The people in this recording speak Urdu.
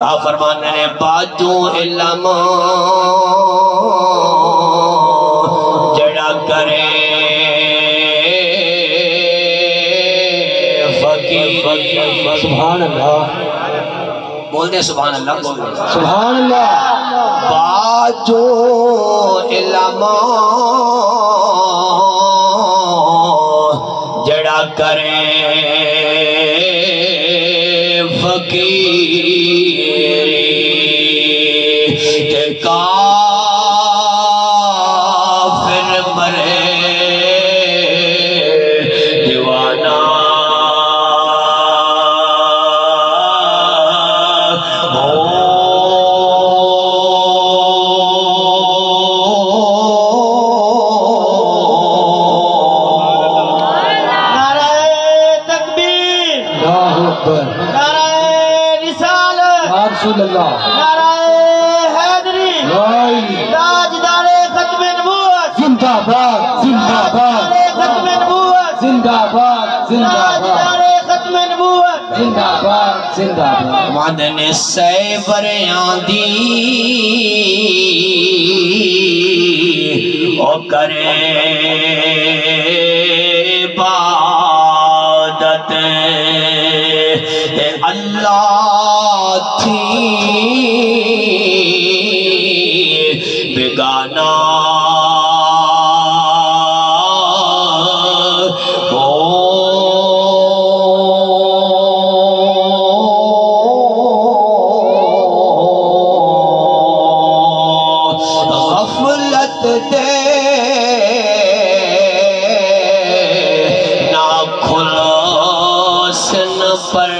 آپ فرمانے نے باجو علم جڑا کرے فقیر سبحان اللہ بول دیں سبحان اللہ بول دیں سبحان اللہ باجو علم جڑا کرے فقیر کافر مرے دیوانہ نعرہ تکبیر، اللہ اکبر نعرہ رسالت، رسول اللہ نعرہ حیدری، تاجدار ختم نبوت، زندہ باد زندہ باد تاجدار ختم نبوت، زندہ باد زندہ باد تاجدار ختم نبوت، زندہ باد زندہ باد مدن سیبریاں دی او کرے عبادت اللہ تھی بیگانہ غفلت دے نہ کھلوسن پر